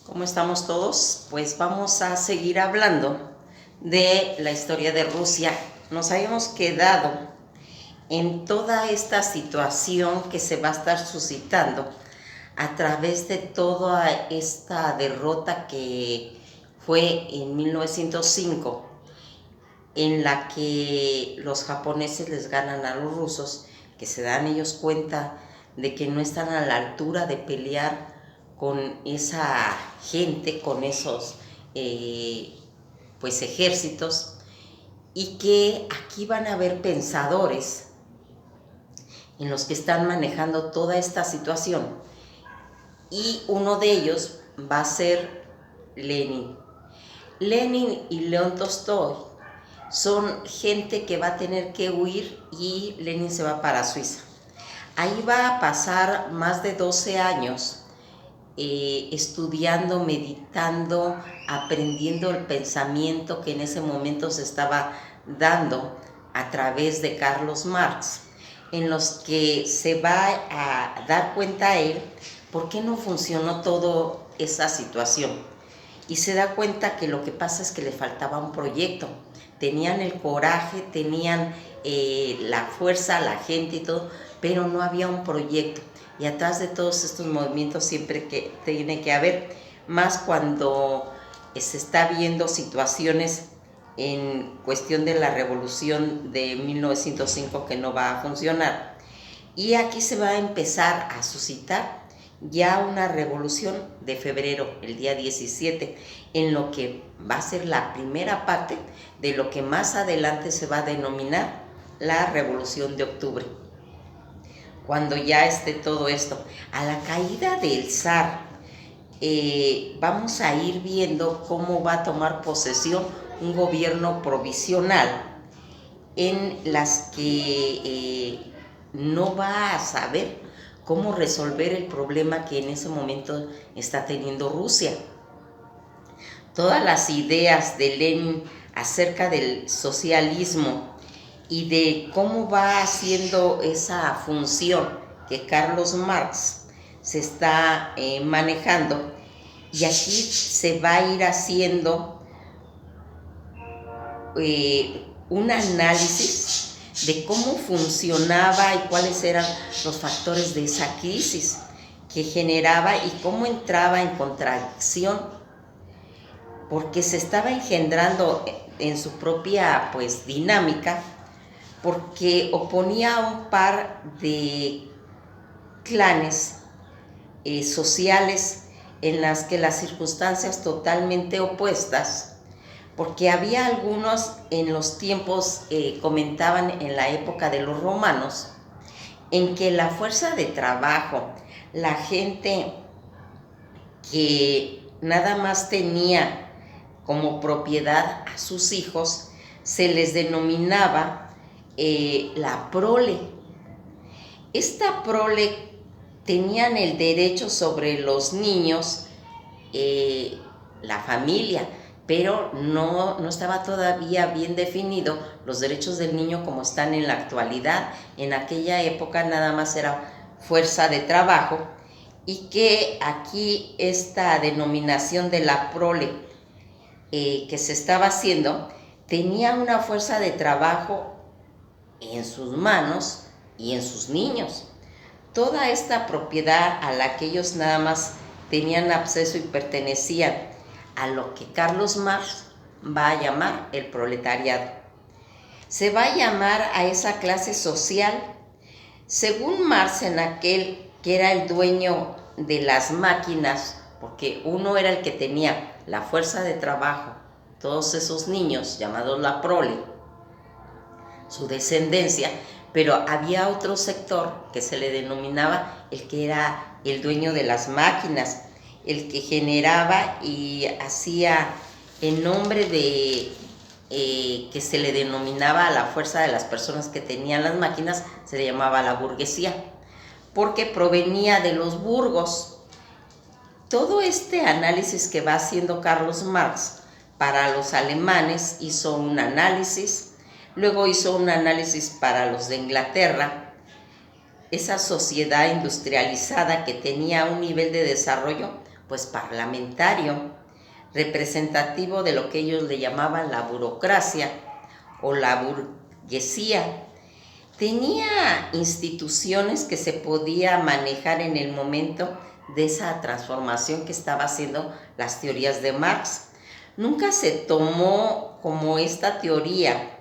¿Cómo estamos todos? Pues vamos a seguir hablando de la historia de Rusia. Nos habíamos quedado en toda esta situación que se va a estar suscitando a través de toda esta derrota que fue en 1905, en la que los japoneses les ganan a los rusos, que se dan ellos cuenta de que no están a la altura de pelear con esa gente, con esos pues ejércitos, y que aquí van a haber pensadores en los que están manejando toda esta situación, y uno de ellos va a ser Lenin. Lenin y León Tolstói son gente que va a tener que huir, y Lenin se va para Suiza. Ahí va a pasar más de 12 años estudiando, meditando, aprendiendo el pensamiento que en ese momento se estaba dando a través de Carlos Marx, en los que se va a dar cuenta él por qué no funcionó toda esa situación. Y se da cuenta que lo que pasa es que le faltaba un proyecto. Tenían el coraje, tenían la fuerza, la gente y todo, pero no había un proyecto. Y atrás de todos estos movimientos siempre que tiene que haber, más cuando se está viendo situaciones en cuestión de la revolución de 1905 que no va a funcionar. Y aquí se va a empezar a suscitar ya una revolución de febrero, el día 17, en lo que va a ser la primera parte de lo que más adelante se va a denominar la Revolución de Octubre. Cuando ya esté todo esto, a la caída del zar, vamos a ir viendo cómo va a tomar posesión un gobierno provisional en las que no va a saber cómo resolver el problema que en ese momento está teniendo Rusia. Todas las ideas de Lenin acerca del socialismo y de cómo va haciendo esa función que Carlos Marx se está manejando, y aquí se va a ir haciendo un análisis de cómo funcionaba y cuáles eran los factores de esa crisis que generaba y cómo entraba en contradicción, porque se estaba engendrando en su propia pues dinámica, porque oponía a un par de clanes sociales en las que las circunstancias totalmente opuestas, porque había algunos en los tiempos, comentaban en la época de los romanos, en que la fuerza de trabajo, la gente que nada más tenía como propiedad a sus hijos, se les denominaba la prole. Esta prole tenían el derecho sobre los niños, la familia, pero no estaba todavía bien definido los derechos del niño como están en la actualidad. En aquella época nada más era fuerza de trabajo, y que aquí esta denominación de la prole que se estaba haciendo tenía una fuerza de trabajo en sus manos y en sus niños. Toda esta propiedad a la que ellos nada más tenían acceso y pertenecían a lo que Carlos Marx va a llamar el proletariado. Se va a llamar a esa clase social, según Marx, en aquel que era el dueño de las máquinas, porque uno era el que tenía la fuerza de trabajo, todos esos niños llamados la prole, su descendencia, pero había otro sector que se le denominaba el que era el dueño de las máquinas, el que generaba y hacía en nombre de que se le denominaba a la fuerza de las personas que tenían las máquinas, se le llamaba la burguesía, porque provenía de los burgos. Todo este análisis que va haciendo Carlos Marx para los alemanes, hizo un análisis, luego hizo un análisis para los de Inglaterra, esa sociedad industrializada que tenía un nivel de desarrollo pues parlamentario, representativo de lo que ellos le llamaban la burocracia o la burguesía. Tenía instituciones que se podía manejar en el momento de esa transformación que estaba haciendo las teorías de Marx. Nunca se tomó como esta teoría,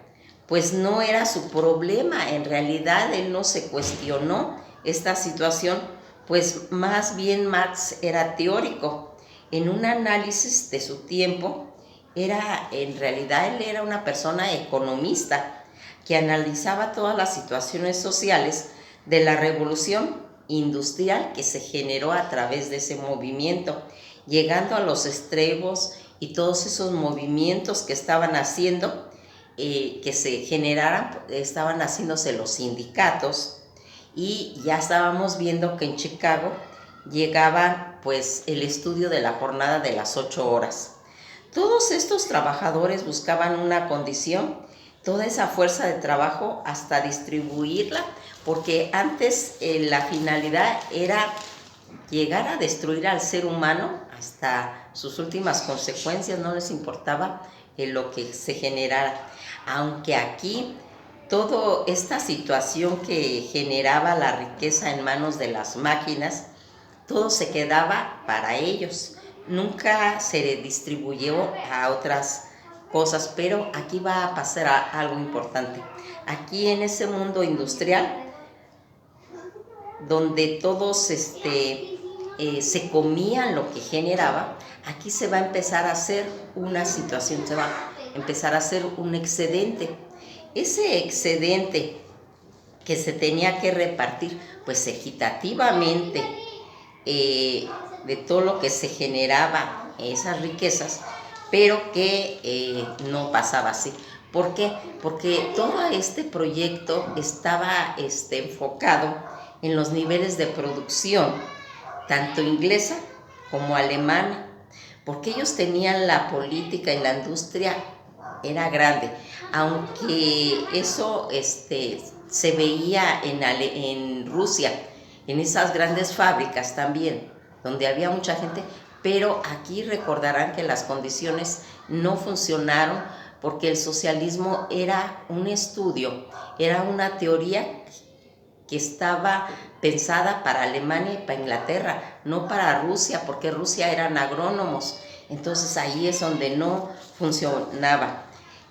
pues no era su problema. En realidad él no se cuestionó esta situación, pues más bien Marx era teórico. En un análisis de su tiempo, en realidad él era una persona economista que analizaba todas las situaciones sociales de la revolución industrial que se generó a través de ese movimiento, llegando a los extremos y todos esos movimientos que estaban haciendo, que se generaran, estaban haciéndose los sindicatos, y ya estábamos viendo que en Chicago llegaba pues el estudio de la jornada de las 8 horas. Todos estos trabajadores buscaban una condición, toda esa fuerza de trabajo, hasta distribuirla, porque antes la finalidad era llegar a destruir al ser humano hasta sus últimas consecuencias, no les importaba lo que se generara. Aunque aquí toda esta situación que generaba la riqueza en manos de las máquinas, todo se quedaba para ellos, nunca se distribuyó a otras cosas. Pero aquí va a pasar algo importante. Aquí en ese mundo industrial, donde todos se comían lo que generaba, aquí se va a empezar a hacer una situación, se va a empezar a hacer un excedente. Ese excedente que se tenía que repartir pues equitativamente, de todo lo que se generaba, esas riquezas, pero que no pasaba así. ¿Por qué? Porque todo este proyecto estaba enfocado en los niveles de producción, tanto inglesa como alemana, porque ellos tenían la política y la industria era grande, aunque eso se veía en Rusia, en esas grandes fábricas también, donde había mucha gente, pero aquí recordarán que las condiciones no funcionaron, porque el socialismo era un estudio, era una teoría que estaba pensada para Alemania y para Inglaterra, no para Rusia, porque Rusia eran agrónomos. Entonces ahí es donde no funcionaba.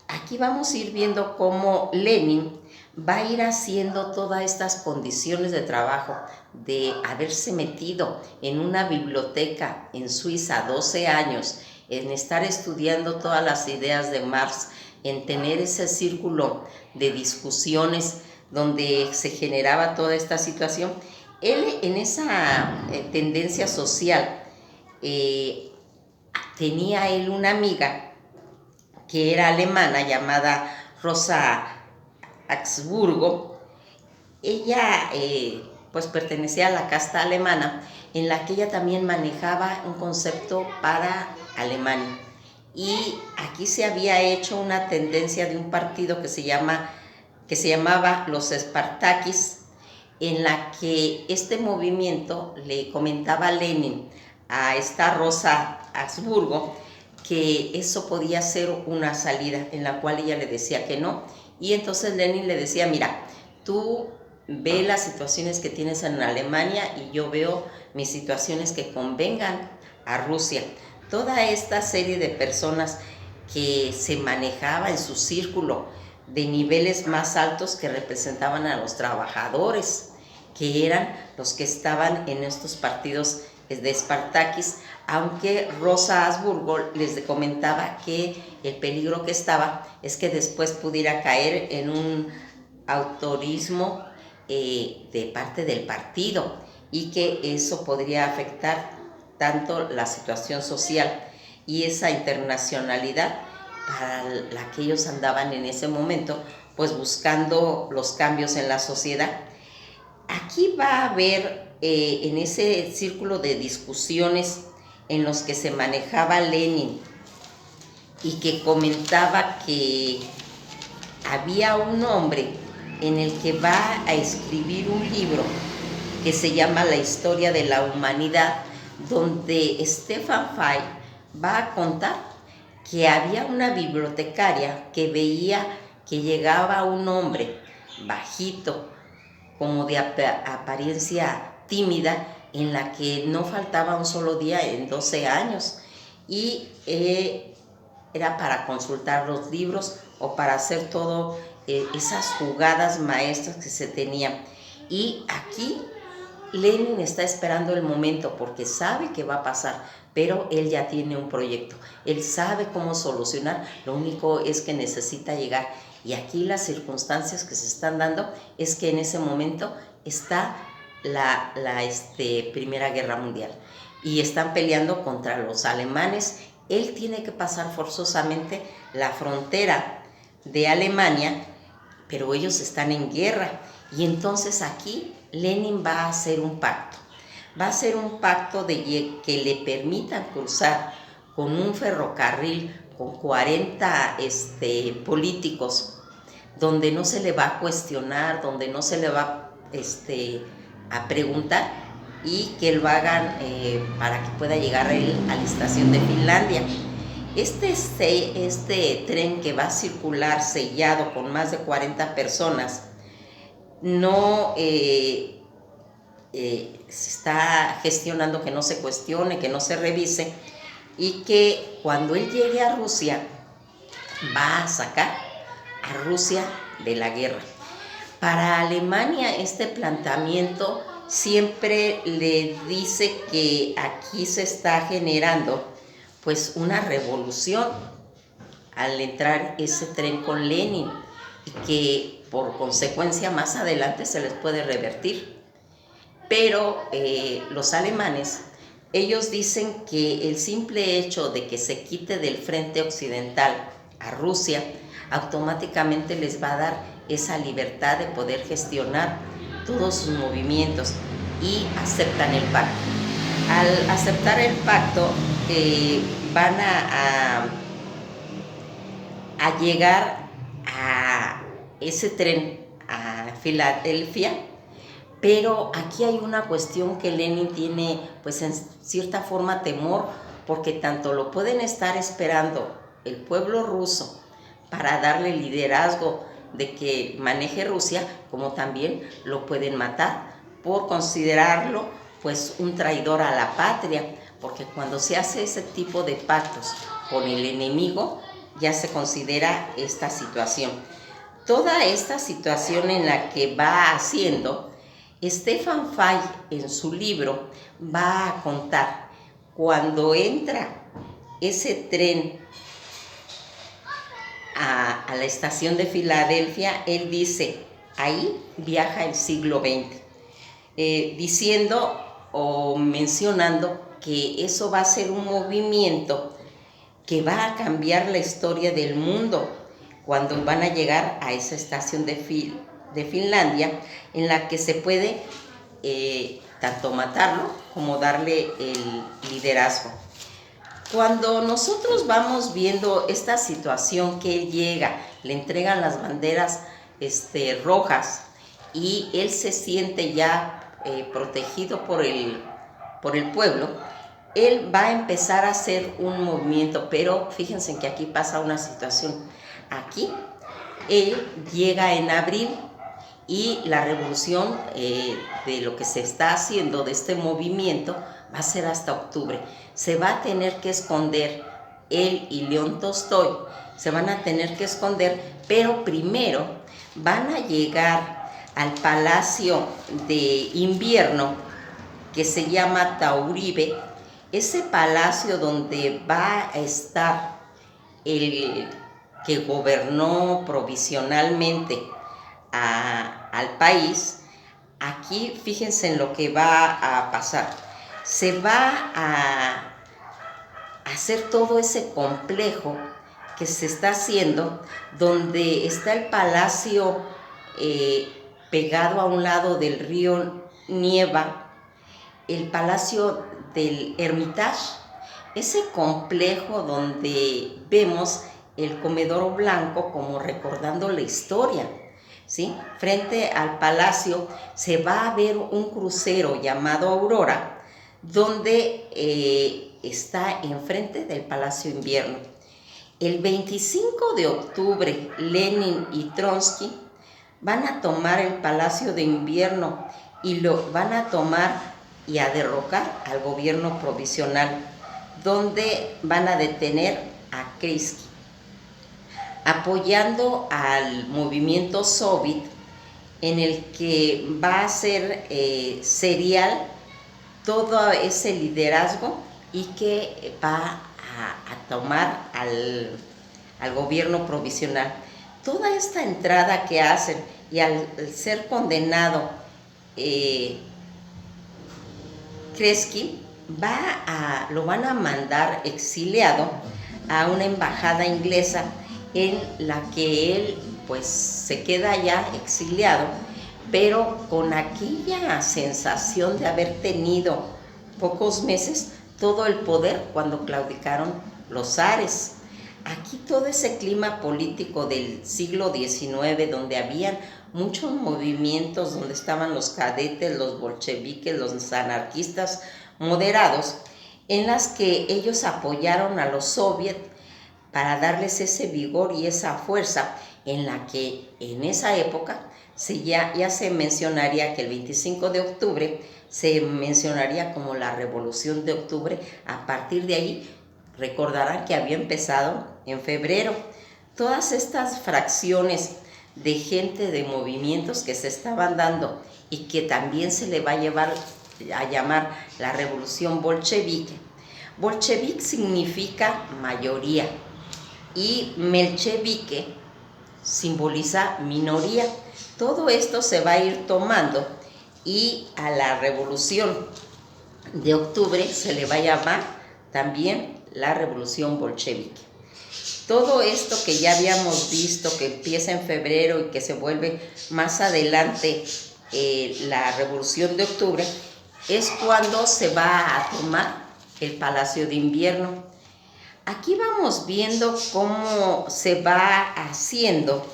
Aquí vamos a ir viendo cómo Lenin va a ir haciendo todas estas condiciones de trabajo, de haberse metido en una biblioteca en Suiza 12 años, en estar estudiando todas las ideas de Marx, en tener ese círculo de discusiones donde se generaba toda esta situación. Él, en esa tendencia social, tenía él una amiga que era alemana, llamada Rosa Habsburgo. Ella pues pertenecía a la casta alemana, en la que ella también manejaba un concepto para Alemania. Y aquí se había hecho una tendencia de un partido que se llamaba los Spartakis, en la que este movimiento le comentaba a Lenin, a esta Rosa Habsburgo, que eso podía ser una salida, en la cual ella le decía que no. Y entonces Lenin le decía: mira, tú ve las situaciones que tienes en Alemania y yo veo mis situaciones que convengan a Rusia. Toda esta serie de personas que se manejaba en su círculo de niveles más altos, que representaban a los trabajadores, que eran los que estaban en estos partidos de Spartakis, aunque Rosa Habsburgo les comentaba que el peligro que estaba es que después pudiera caer en un autorismo de parte del partido, y que eso podría afectar tanto la situación social y esa internacionalidad para la que ellos andaban en ese momento, pues buscando los cambios en la sociedad. Aquí va a haber en ese círculo de discusiones en los que se manejaba Lenin, y que comentaba que había un hombre en el que va a escribir un libro que se llama La historia de la humanidad, donde Stefan Zweig va a contar que había una bibliotecaria que veía que llegaba un hombre bajito, como de apariencia tímida, en la que no faltaba un solo día en 12 años, y era para consultar los libros o para hacer todo esas jugadas maestras que se tenían. Y aquí Lenin está esperando el momento porque sabe que va a pasar, pero él ya tiene un proyecto, él sabe cómo solucionar, lo único es que necesita llegar. Y aquí las circunstancias que se están dando es que en ese momento está la Primera Guerra Mundial y están peleando contra los alemanes. Él tiene que pasar forzosamente la frontera de Alemania, pero ellos están en guerra. Y entonces aquí Lenin va a hacer un pacto. Va a hacer un pacto de que le permitan cruzar con un ferrocarril con 40 políticos, donde no se le va a cuestionar, donde no se le va a preguntar, y que lo hagan para que pueda llegar él a la estación de Finlandia. Este tren que va a circular sellado con más de 40 personas no se está gestionando que no se cuestione, que no se revise, y que cuando él llegue a Rusia va a sacar a Rusia de la guerra. Para Alemania este planteamiento siempre le dice que aquí se está generando pues una revolución al entrar ese tren con Lenin, y que por consecuencia más adelante se les puede revertir. Pero los alemanes, ellos dicen que el simple hecho de que se quite del frente occidental a Rusia automáticamente les va a dar esa libertad de poder gestionar todos sus movimientos, y aceptan el pacto. Al aceptar el pacto van a llegar a ese tren a Filadelfia. Pero aquí hay una cuestión que Lenin tiene, pues en cierta forma, temor, porque tanto lo pueden estar esperando el pueblo ruso para darle liderazgo de que maneje Rusia, como también lo pueden matar por considerarlo pues un traidor a la patria, porque cuando se hace ese tipo de pactos con el enemigo ya se considera esta situación. Toda esta situación en la que va haciendo, Stefan Zweig en su libro va a contar cuando entra ese tren a la estación de Filadelfia. Él dice, ahí viaja el siglo XX, diciendo o mencionando que eso va a ser un movimiento que va a cambiar la historia del mundo cuando van a llegar a esa estación de Finlandia, en la que se puede tanto matarlo como darle el liderazgo. Cuando nosotros vamos viendo esta situación que él llega, le entregan las banderas rojas, y él se siente ya protegido por el pueblo, él va a empezar a hacer un movimiento. Pero fíjense que aquí pasa una situación. Aquí él llega en abril, y la revolución de lo que se está haciendo de este movimiento va a ser hasta octubre. Se va a tener que esconder él y León Tolstoy, se van a tener que esconder, pero primero van a llegar al Palacio de Invierno, que se llama Tauribe, ese palacio donde va a estar el que gobernó provisionalmente al país. Aquí fíjense en lo que va a pasar. Se va a hacer todo ese complejo que se está haciendo, donde está el palacio pegado a un lado del río Nieva, el palacio del Hermitage, ese complejo donde vemos el comedor blanco como recordando la historia, ¿sí? Frente al palacio se va a ver un crucero llamado Aurora, donde está enfrente del Palacio Invierno. El 25 de octubre, Lenin y Trotsky van a tomar el Palacio de Invierno y lo van a tomar y a derrocar al gobierno provisional, donde van a detener a Kreisky. Apoyando al movimiento soviet, en el que va a ser serial todo ese liderazgo y que va a tomar al gobierno provisional. Toda esta entrada que hacen y al ser condenado Kreisky, lo van a mandar exiliado a una embajada inglesa en la que él pues se queda ya exiliado, pero con aquella sensación de haber tenido pocos meses todo el poder cuando claudicaron los zares. Aquí todo ese clima político del siglo XIX, donde habían muchos movimientos, donde estaban los cadetes, los bolcheviques, los anarquistas moderados, en las que ellos apoyaron a los soviets para darles ese vigor y esa fuerza, en la que en esa época ya se mencionaría que el 25 de octubre se mencionaría como la Revolución de Octubre. A partir de ahí recordarán que había empezado en febrero. Todas estas fracciones de gente, de movimientos que se estaban dando y que también se le va a llamar la Revolución Bolchevique. Bolchevique significa mayoría y Menchevique simboliza minoría. Todo esto se va a ir tomando y a la Revolución de Octubre se le va a llamar también la Revolución Bolchevique. Todo esto que ya habíamos visto, que empieza en febrero y que se vuelve más adelante la Revolución de Octubre, es cuando se va a tomar el Palacio de Invierno. Aquí vamos viendo cómo se va haciendo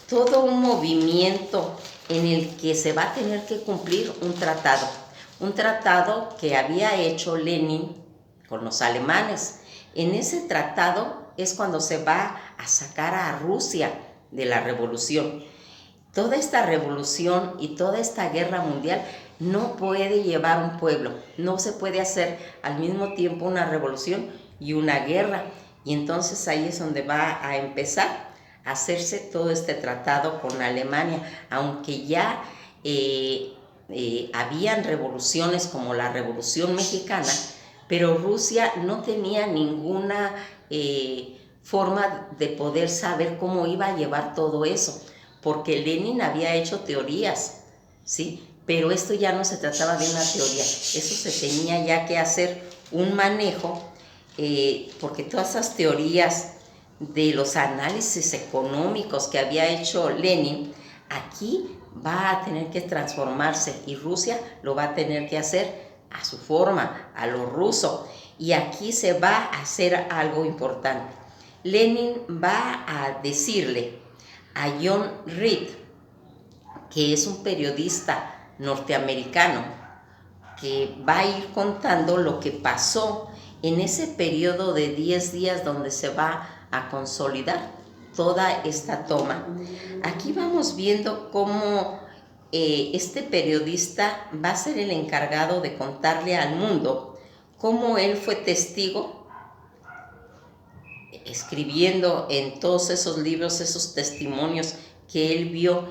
todo un movimiento en el que se va a tener que cumplir un tratado que había hecho Lenin con los alemanes. En ese tratado es cuando se va a sacar a Rusia de la revolución. Toda esta revolución y toda esta guerra mundial no puede llevar un pueblo, no se puede hacer al mismo tiempo una revolución y una guerra. Y entonces ahí es donde va a empezar a hacerse todo este tratado con Alemania, aunque ya habían revoluciones como la Revolución Mexicana, pero Rusia no tenía ninguna forma de poder saber cómo iba a llevar todo eso, porque Lenin había hecho teorías, ¿sí? Pero esto ya no se trataba de una teoría, eso se tenía ya que hacer un manejo, porque todas esas teorías de los análisis económicos que había hecho Lenin, aquí va a tener que transformarse y Rusia lo va a tener que hacer a su forma, a lo ruso. Y aquí se va a hacer algo importante. Lenin va a decirle a John Reed, que es un periodista norteamericano, que va a ir contando lo que pasó en ese periodo de 10 días donde se va a consolidar toda esta toma. Aquí vamos viendo cómo este periodista va a ser el encargado de contarle al mundo cómo él fue testigo, escribiendo en todos esos libros, esos testimonios que él vio,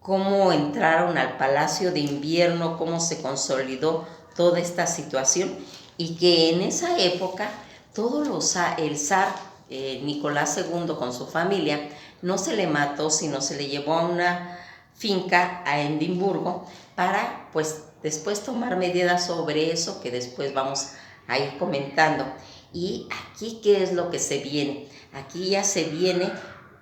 cómo entraron al Palacio de Invierno, cómo se consolidó toda esta situación, y que en esa época el zar Nicolás II con su familia no se le mató, sino se le llevó a una finca a Edimburgo para pues después tomar medidas sobre eso, que después vamos a ir comentando. Y aquí, ¿qué es lo que se viene? Aquí ya se viene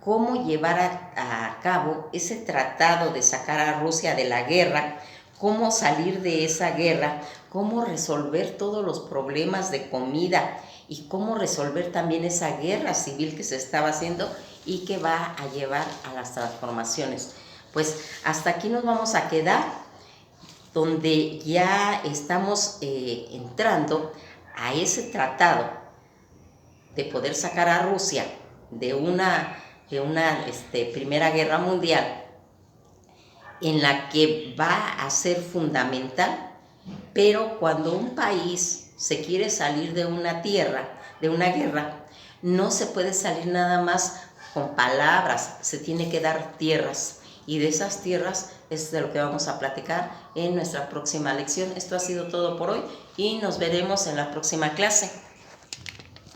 cómo llevar a cabo ese tratado de sacar a Rusia de la guerra, cómo salir de esa guerra, cómo resolver todos los problemas de comida y cómo resolver también esa guerra civil que se estaba haciendo y que va a llevar a las transformaciones. Pues hasta aquí nos vamos a quedar. donde ya estamos entrando a ese tratado de poder sacar a Rusia de una Primera Guerra Mundial, en la que va a ser fundamental, pero cuando un país se quiere salir de una guerra, no se puede salir nada más con palabras, se tiene que dar tierras, y de esas tierras es de lo que vamos a platicar en nuestra próxima lección. Esto ha sido todo por hoy y nos veremos en la próxima clase.